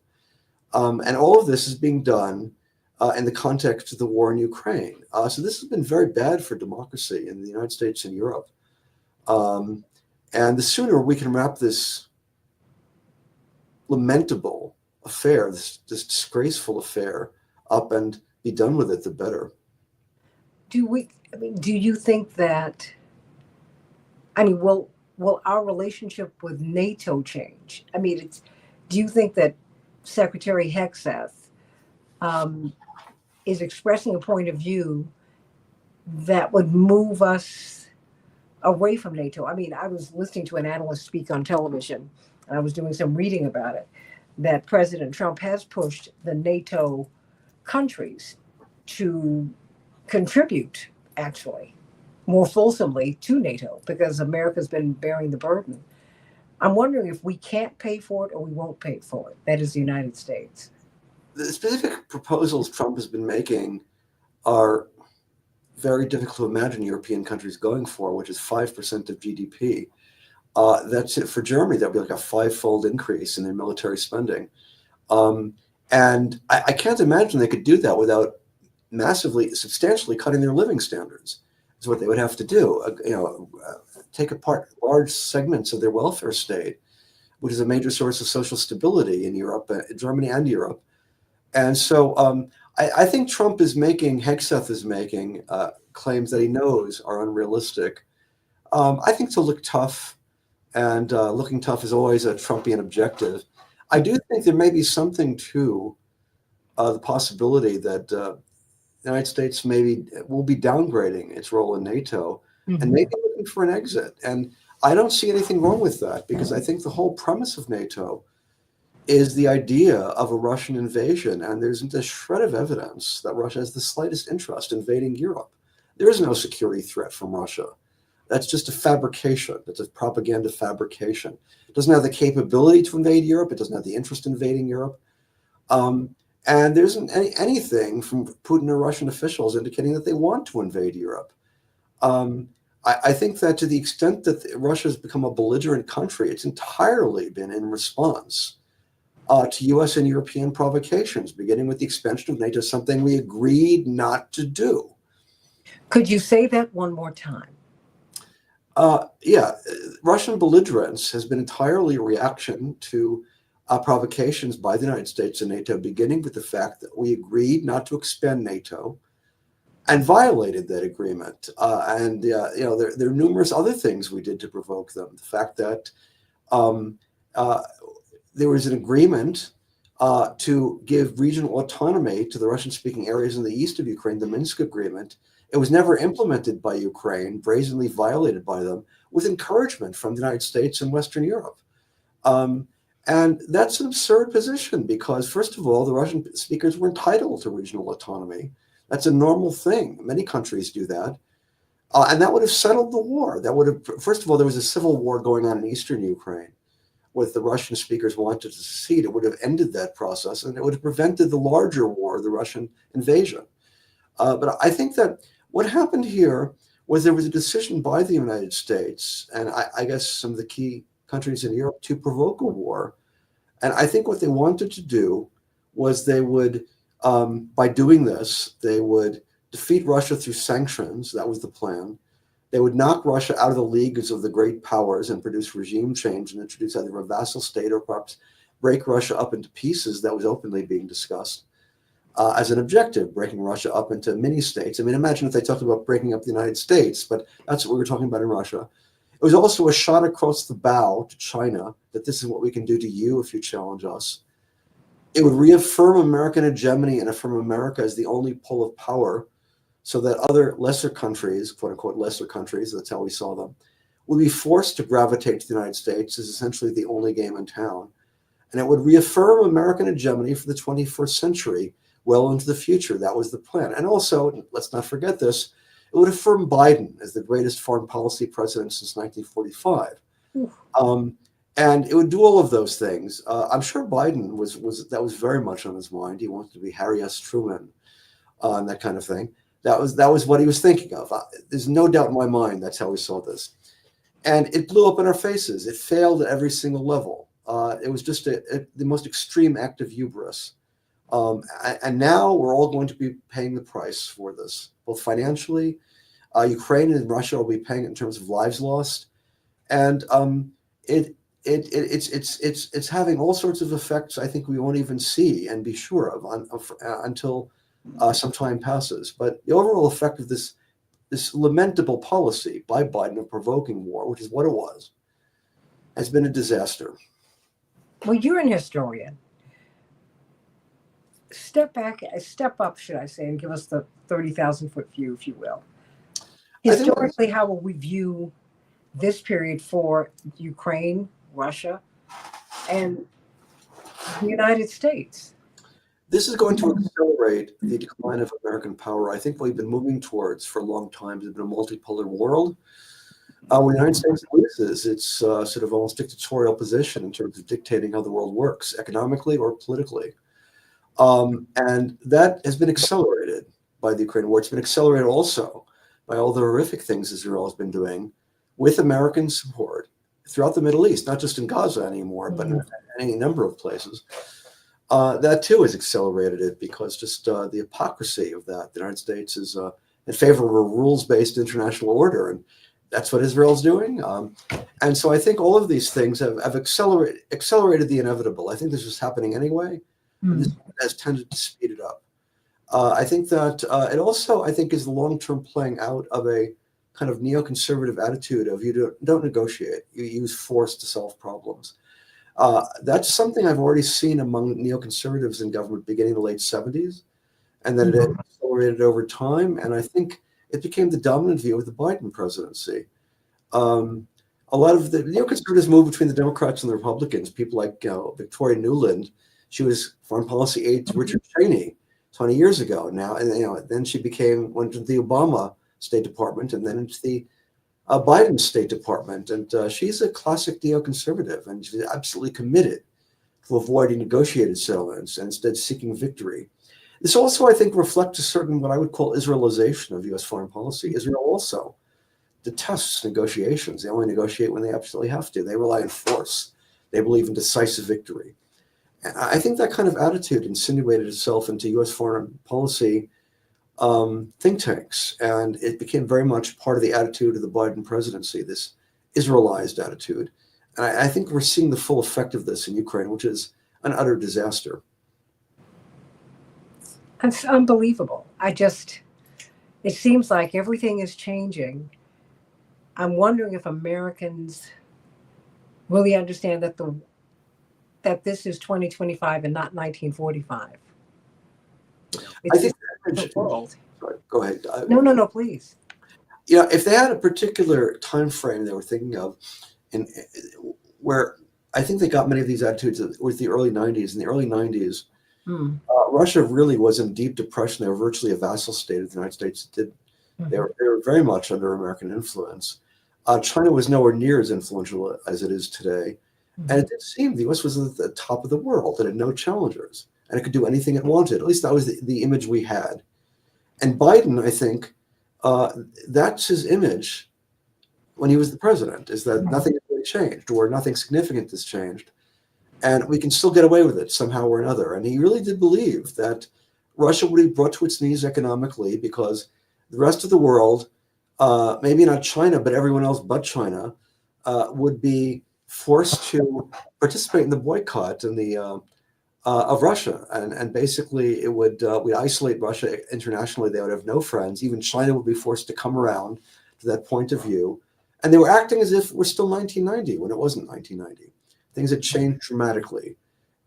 And all of this is being done in the context of the war in Ukraine. So this has been very bad for democracy in the United States and Europe. And the sooner we can wrap this lamentable affair, this disgraceful affair, up and be done with it, the better. Do you think that, I mean, will our relationship with NATO change? I mean, do you think that Secretary Hexeth is expressing a point of view that would move us away from NATO? I mean, I was listening to an analyst speak on television, and I was doing some reading about it, that President Trump has pushed the NATO countries to contribute, actually, more fulsomely to NATO because America's been bearing the burden. I'm wondering if we can't pay for it or we won't pay for it. That is the United States. The specific proposals Trump has been making are very difficult to imagine European countries going for, which is 5% of GDP. That's it for Germany. That would be like a five-fold increase in their military spending. And I can't imagine they could do that without substantially cutting their living standards. Is what they would have to do. Take apart large segments of their welfare state, which is a major source of social stability in Europe, Germany and Europe. And so I think Hexeth is making claims that he knows are unrealistic. I think to look tough, and looking tough is always a Trumpian objective. I do think there may be something to the possibility that the United States maybe will be downgrading its role in NATO and maybe looking for an exit. And I don't see anything wrong with that because I think the whole premise of NATO is the idea of a Russian invasion, and there isn't a shred of evidence that Russia has the slightest interest in invading Europe. There is no security threat from Russia. That's just a fabrication. That's a propaganda fabrication. It doesn't have the capability to invade Europe. It doesn't have the interest in invading Europe. And there isn't anything from Putin or Russian officials indicating that they want to invade Europe. I think that to the extent that Russia has become a belligerent country, it's entirely been in response to U.S. and European provocations, beginning with the expansion of NATO, something we agreed not to do. Could you say that one more time? Russian belligerence has been entirely a reaction to provocations by the United States and NATO, beginning with the fact that we agreed not to expand NATO and violated that agreement. There are numerous other things we did to provoke them. The fact that there was an agreement to give regional autonomy to the Russian-speaking areas in the east of Ukraine, the Minsk Agreement. It was never implemented by Ukraine, brazenly violated by them, with encouragement from the United States and Western Europe. Um, and that's an absurd position because, first of all, the Russian speakers were entitled to regional autonomy. That's a normal thing. Many countries do that. And that would have settled the war. That would have, first of all, there was a civil war going on in eastern Ukraine with the Russian speakers wanted to secede. It would have ended that process and it would have prevented the larger war, the Russian invasion. But I think that what happened here was there was a decision by the United States and I guess some of the key countries in Europe to provoke a war. And I think what they wanted to do was they would, by doing this, they would defeat Russia through sanctions. That was the plan. They would knock Russia out of the leagues of the great powers and produce regime change and introduce either a vassal state or perhaps break Russia up into pieces. That was openly being discussed as an objective, breaking Russia up into mini states. I mean, imagine if they talked about breaking up the United States, but that's what we were talking about in Russia. It was also a shot across the bow to China that this is what we can do to you if you challenge us. It would reaffirm American hegemony and affirm America as the only pole of power so that other lesser countries, quote unquote, lesser countries, that's how we saw them, would be forced to gravitate to the United States as essentially the only game in town. And it would reaffirm American hegemony for the 21st century, well into the future. That was the plan. And also, let's not forget this, it would affirm Biden as the greatest foreign policy president since 1945. And it would do all of those things. I'm sure Biden that was very much on his mind. He wanted to be Harry S. Truman and that kind of thing. That was what he was thinking of. There's no doubt in my mind that's how we saw this. And it blew up in our faces. It failed at every single level. It was just the most extreme act of hubris. And now we're all going to be paying the price for this, both financially. Ukraine and Russia will be paying it in terms of lives lost. And it's having all sorts of effects I think we won't even see and be sure of until some time passes. But the overall effect of this lamentable policy by Biden of provoking war, which is what it was, has been a disaster. Well, you're an historian. Step up, should I say, and give us the 30,000-foot view, if you will. Historically, how will we view this period for Ukraine, Russia, and the United States? This is going to accelerate the decline of American power. I think what we've been moving towards for a long time has been a multipolar world. When the United States loses its sort of almost dictatorial position in terms of dictating how the world works, economically or politically. And that has been accelerated by the Ukraine war. It's been accelerated also by all the horrific things Israel has been doing with American support throughout the Middle East, not just in Gaza anymore, but in any number of places. That too has accelerated it because just the hypocrisy of that. The United States is in favor of a rules-based international order, and that's what Israel's doing. And so I think all of these things have accelerated the inevitable. I think this is happening anyway, and this has tended to speed it up. I think that it also, I think, is the long-term playing out of a kind of neoconservative attitude of you don't negotiate, you use force to solve problems. That's something I've already seen among neoconservatives in government beginning in the late 70s, and that it accelerated over time. And I think it became the dominant view of the Biden presidency. A lot of the neoconservatives moved between the Democrats and the Republicans. People like Victoria Nuland, she was foreign policy aide to Richard Cheney 20 years ago now, and then she went to the Obama State Department and then into the Biden's State Department, and she's a classic neoconservative, and she's absolutely committed to avoiding negotiated settlements and instead seeking victory. This also, I think, reflects a certain what I would call Israelization of U.S. foreign policy. Israel also detests negotiations. They only negotiate when they absolutely have to. They rely on force. They believe in decisive victory. And I think that kind of attitude insinuated itself into U.S. foreign policy think tanks, and it became very much part of the attitude of the Biden presidency, this Israelized attitude. And I think we're seeing the full effect of this in Ukraine, which is an utter disaster. It's unbelievable. It seems like everything is changing. I'm wondering if Americans really understand that the that this is 2025 and not 1945. I It's think the world. sorry, go ahead. No, please. If they had a particular time frame they were thinking of, in where I think they got many of these attitudes with the early 90s. In the early 90s, Russia really was in deep depression. They were virtually a vassal state of the United States. They were very much under American influence. China was nowhere near as influential as it is today. And it did seem the US was at the top of the world. It had no challengers and it could do anything it wanted. At least that was the image we had. And Biden, I think, that's his image when he was the president, is that nothing has really changed or nothing significant has changed. And we can still get away with it somehow or another. And he really did believe that Russia would be brought to its knees economically because the rest of the world, maybe not China, but everyone else but China, would be forced to participate in the boycott and of Russia. And basically it would isolate Russia internationally. They would have no friends. Even China would be forced to come around to that point of view. And they were acting as if we're still 1990 when it wasn't 1990. Things had changed dramatically.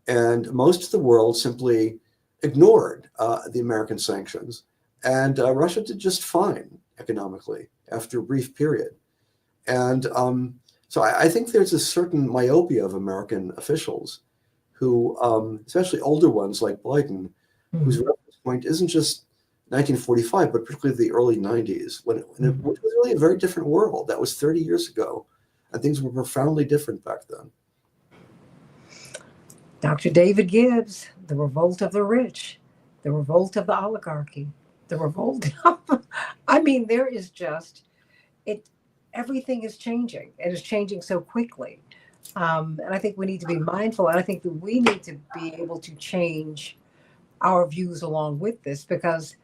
And most of the world simply ignored the American sanctions. And Russia did just fine economically after a brief period. And so I think there's a certain myopia of American officials who, especially older ones like Biden, whose reference point isn't just 1945, but particularly the early 90s, when it was really a very different world. That was 30 years ago, and things were profoundly different back then. Dr. David Gibbs, The Revolt of the Rich, The Revolt of the Oligarchy, The Revolt of, I mean, there is just, everything is changing. It is changing so quickly. And I think we need to be mindful. And I think that we need to be able to change our views along with this, because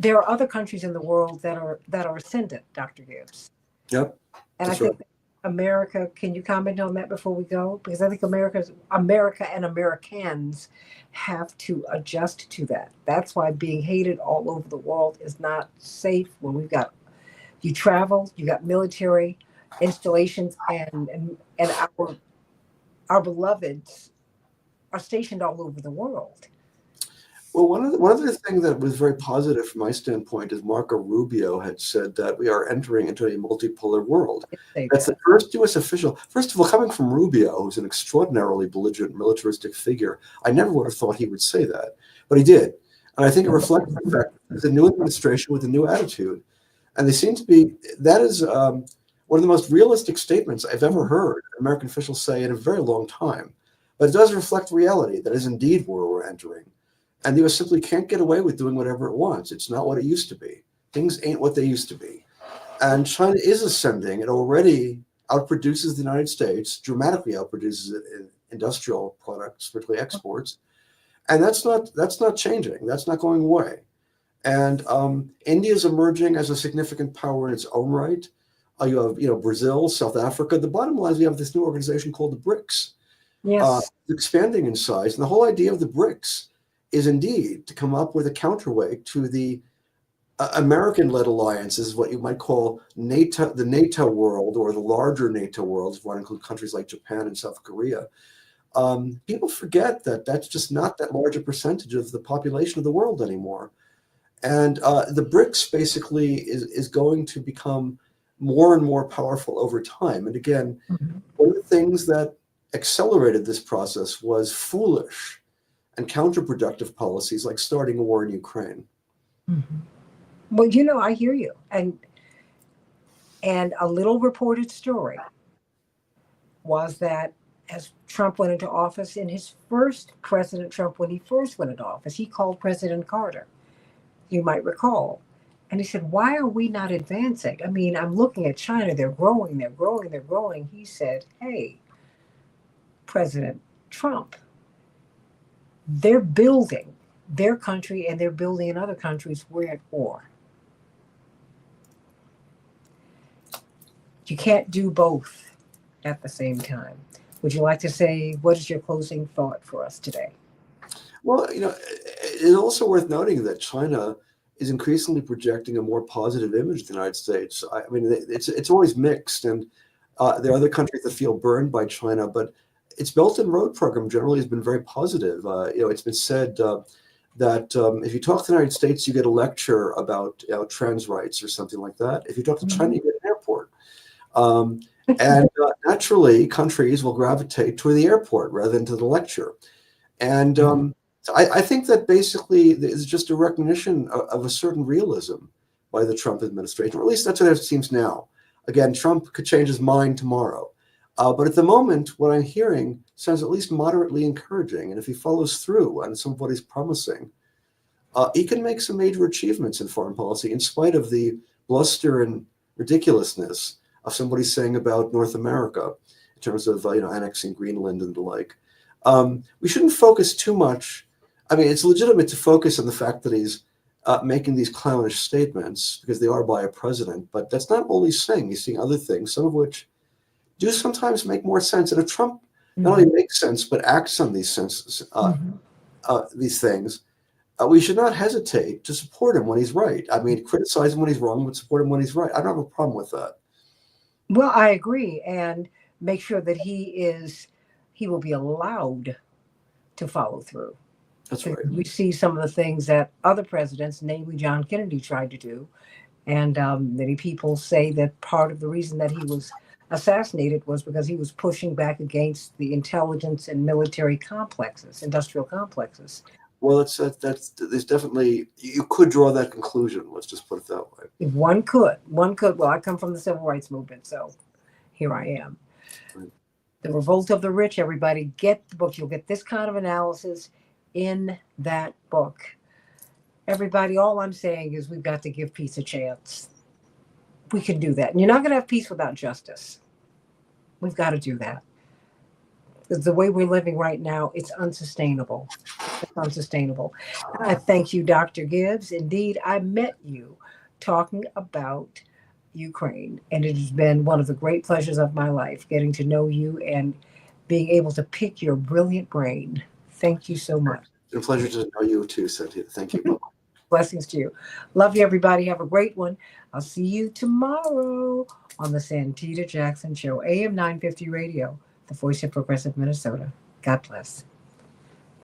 there are other countries in the world that are ascendant, Dr. Gibbs. Yep. And I think America, can you comment on that before we go? Because I think America and Americans have to adjust to that. That's why being hated all over the world is not safe. When you travel, you got military installations, and our beloveds are stationed all over the world. Well, one of the things that was very positive from my standpoint is Marco Rubio had said that we are entering into a multipolar world. That's the first U.S. official. First of all, coming from Rubio, who's an extraordinarily belligerent militaristic figure, I never would have thought he would say that, but he did. And I think it reflects the fact that there's a new administration with a new attitude. And they seem to be, that is one of the most realistic statements I've ever heard American officials say in a very long time. But it does reflect reality. That is indeed where we're entering. And the U.S. simply can't get away with doing whatever it wants. It's not what it used to be. Things ain't what they used to be. And China is ascending. It already outproduces the United States, dramatically outproduces it in industrial products, particularly exports. And that's not changing. That's not going away. And India is emerging as a significant power in its own right. You have Brazil, South Africa. The bottom line is we have this new organization called the BRICS. Yes. Expanding in size. And the whole idea of the BRICS is indeed to come up with a counterweight to the American-led alliances, what you might call NATO, the NATO world, or the larger NATO world, if you want to include countries like Japan and South Korea. People forget that that's just not that large a percentage of the population of the world anymore. And the BRICS basically is going to become more and more powerful over time. And again, one of the things that accelerated this process was foolish and counterproductive policies like starting a war in Ukraine. Well, I hear you. And a little reported story was that as Trump went into office, President Trump, when he first went into office, he called President Carter, you might recall. And he said, why are we not advancing? I mean, I'm looking at China. They're growing, they're growing, they're growing. He said, hey, President Trump, they're building their country and they're building in other countries. We're at war. You can't do both at the same time. Would you like to say, what is your closing thought for us today? Well, it's also worth noting that China is increasingly projecting a more positive image of the United States. I mean, it's always mixed, and there are other countries that feel burned by China, but its Belt and Road program generally has been very positive. It's been said that if you talk to the United States, you get a lecture about trans rights or something like that. If you talk to China, you get an airport. And naturally, countries will gravitate toward the airport rather than to the lecture. And so I think that basically is just a recognition of a certain realism by the Trump administration, or at least that's what it seems now. Again, Trump could change his mind tomorrow. But at the moment, what I'm hearing sounds at least moderately encouraging. And if he follows through on some of what he's promising, he can make some major achievements in foreign policy in spite of the bluster and ridiculousness of somebody saying about North America in terms of annexing Greenland and the like. We shouldn't focus too much. I mean, it's legitimate to focus on the fact that he's making these clownish statements because they are by a president, but that's not all he's saying. He's saying other things, some of which do sometimes make more sense. And if Trump not only makes sense but acts on these these things, we should not hesitate to support him when he's right. I mean, criticize him when he's wrong, but support him when he's right. I don't have a problem with that. Well, I agree, and make sure that he will be allowed to follow through. That's right. We see some of the things that other presidents, namely John Kennedy, tried to do. And many people say that part of the reason that he was assassinated was because he was pushing back against the intelligence and military complexes, industrial complexes. Well, there's definitely, you could draw that conclusion. Let's just put it that way. If one could. Well, I come from the civil rights movement, so here I am. Right. The Revolt of the Rich, everybody, get the book. You'll get this kind of analysis in that book. Everybody, all I'm saying is we've got to give peace a chance. We can do that. And you're not going to have peace without justice. We've got to do that. The way we're living right now, it's unsustainable. It's unsustainable. I thank you, Dr. Gibbs. Indeed, I met you talking about Ukraine, and it has been one of the great pleasures of my life, getting to know you and being able to pick your brilliant brain. Thank you so much. It's a pleasure to know you too, Santita. Thank you. Blessings to you. Love you, everybody. Have a great one. I'll see you tomorrow on the Santita Jackson Show, AM 950 Radio, the voice of progressive Minnesota. God bless.